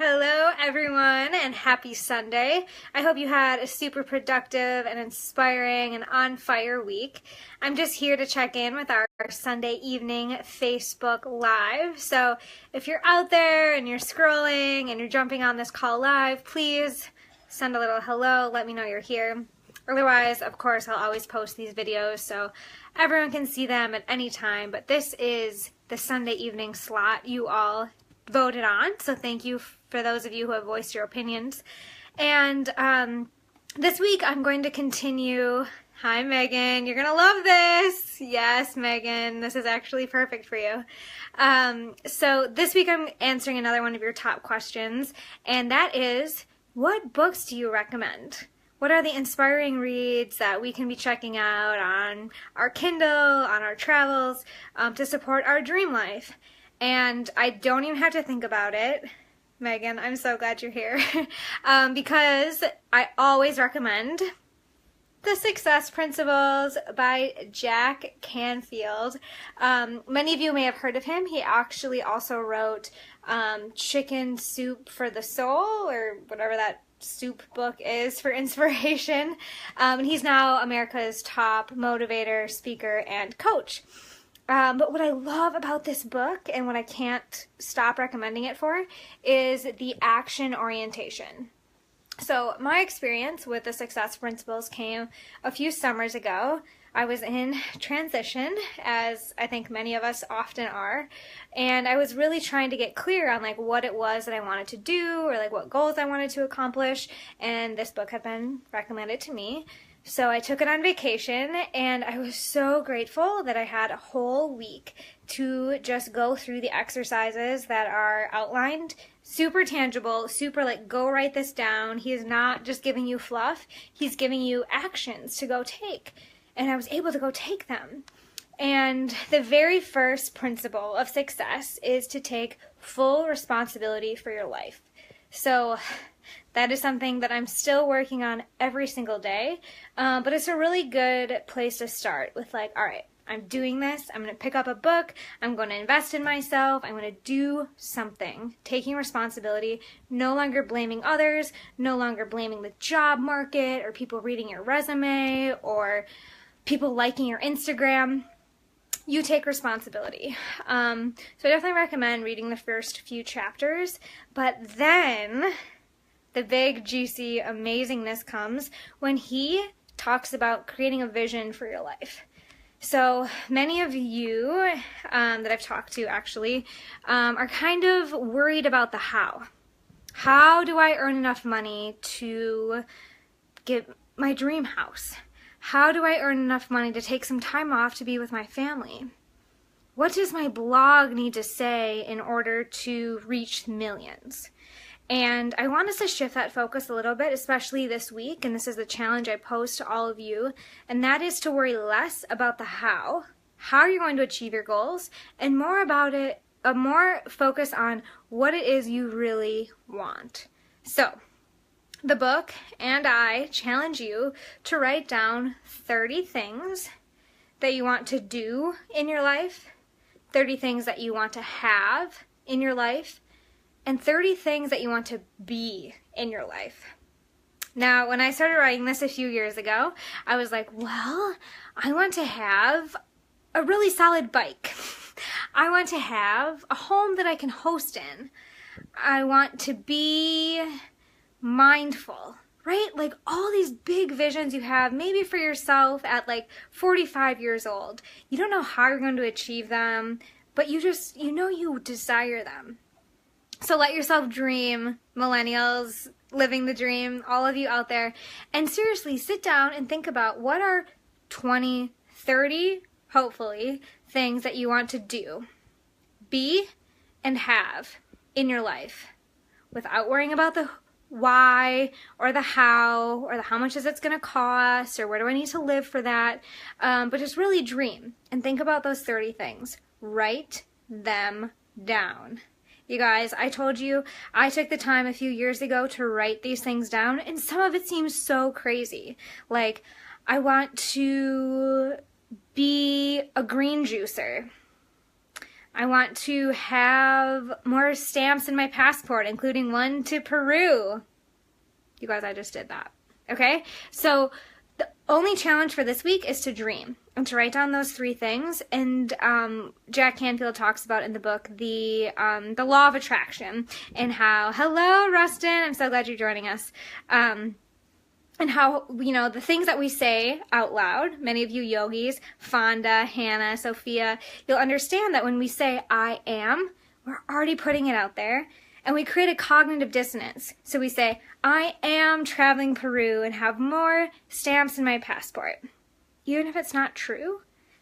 Hello everyone and happy Sunday. I hope you had a super productive and inspiring and on fire week. I'm just here to check in with our Sunday evening Facebook Live. So if you're out there and you're scrolling and you're jumping on this call live, please send a little hello, let me know you're here. Otherwise, of course, I'll always post these videos so everyone can see them at any time. But this is the Sunday evening slot you all voted on, so thank you for those of you who have voiced your opinions. And this week I'm going to continue. Hi Megan, you're gonna love this. Yes, Megan, this is actually perfect for you. So this week I'm answering another one of your top questions, and that is, what books do you recommend? What are the inspiring reads that we can be checking out on our Kindle, on our travels, to support our dream life? And I don't even have to think about it. Megan, I'm so glad you're here. Because I always recommend The Success Principles by Jack Canfield. Many of you may have heard of him. He actually also wrote Chicken Soup for the Soul, or whatever that soup book is for inspiration. And he's now America's top motivator, speaker, and coach. But what I love about this book, and what I can't stop recommending it for, is the action orientation. So my experience with the Success Principles came a few summers ago. I was in transition, as I think many of us often are, and I was really trying to get clear on what it was that I wanted to do, or what goals I wanted to accomplish, and this book had been recommended to me. So I took it on vacation, and I was so grateful that I had a whole week to just go through the exercises that are outlined. Super tangible, super go write this down. He is not just giving you fluff, he's giving you actions to go take. And I was able to go take them. And the very first principle of success is to take full responsibility for your life. So that is something that I'm still working on every single day, but it's a really good place to start with all right, I'm doing this, I'm going to pick up a book, I'm going to invest in myself, I'm going to do something, taking responsibility, no longer blaming others, no longer blaming the job market or people reading your resume or people liking your Instagram. You take responsibility. So I definitely recommend reading the first few chapters, but then the big, juicy amazingness comes when he talks about creating a vision for your life. So many of you that I've talked to actually are kind of worried about the how. How do I earn enough money to get my dream house? How do I earn enough money to take some time off to be with my family? What does my blog need to say in order to reach millions? And I want us to shift that focus a little bit, especially this week, and this is the challenge I pose to all of you, and that is to worry less about the how are you going to achieve your goals, and more focus on what it is you really want. So, the book and I challenge you to write down 30 things that you want to do in your life, 30 things that you want to have in your life, and 30 things that you want to be in your life. Now, when I started writing this a few years ago, I was like, well, I want to have a really solid bike. I want to have a home that I can host in. I want to be mindful, right? All these big visions you have, maybe for yourself at 45 years old. You don't know how you're going to achieve them, but you desire them. So let yourself dream, millennials, living the dream, all of you out there, and seriously sit down and think about what are 20, 30, hopefully, things that you want to do, be, and have in your life without worrying about the why or the how or the how much is it's going to cost or where do I need to live for that, but just really dream and think about those 30 things. Write them down. You guys, I told you I took the time a few years ago to write these things down, and some of it seems so crazy. I want to be a green juicer. I want to have more stamps in my passport, including one to Peru. You guys, I just did that. Okay? So the only challenge for this week is to dream and to write down those 3 things. And Jack Canfield talks about in the book the law of attraction and how, hello, Rustin, I'm so glad you're joining us. And how, you know, the things that we say out loud, many of you yogis, Fonda, Hanna, Sophia, you'll understand that when we say I am, we're already putting it out there. And we create a cognitive dissonance. So we say, I am traveling Peru and have more stamps in my passport. Even if it's not true,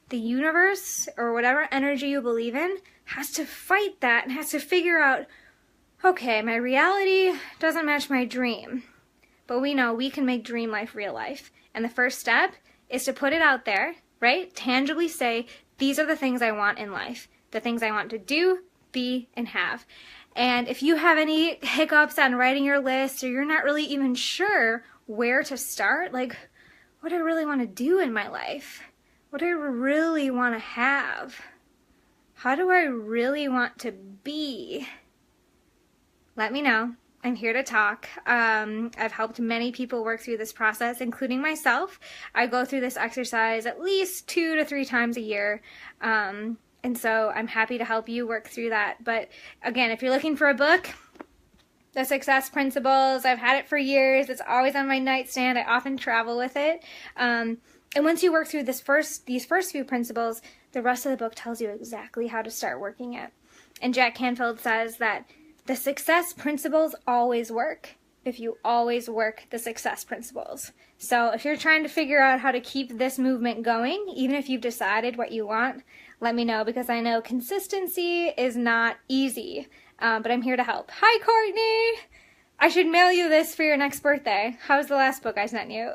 the universe or whatever energy you believe in has to fight that and has to figure out, okay, my reality doesn't match my dream. But we know we can make dream life real life. And the first step is to put it out there, right? Tangibly say, these are the things I want in life. The things I want to do, be, and have. And if you have any hiccups on writing your list, or you're not really even sure where to start, like, what do I really want to do in my life? What do I really want to have? How do I really want to be? Let me know. I'm here to talk. I've helped many people work through this process, including myself. I go through this exercise at least 2 to 3 times a year. And so I'm happy to help you work through that. But again, if you're looking for a book, The Success Principles, I've had it for years. It's always on my nightstand. I often travel with it. And once you work through these first few principles, the rest of the book tells you exactly how to start working it. And Jack Canfield says that the success principles always work if you always work the success principles. So if you're trying to figure out how to keep this movement going, even if you've decided what you want, let me know, because I know consistency is not easy, but I'm here to help. Hi, Courtney! I should mail you this for your next birthday. How's the last book I sent you?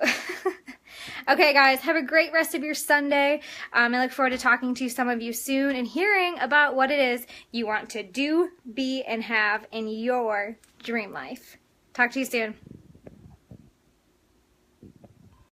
Okay, guys, have a great rest of your Sunday. I look forward to talking to some of you soon and hearing about what it is you want to do, be, and have in your dream life. Talk to you soon.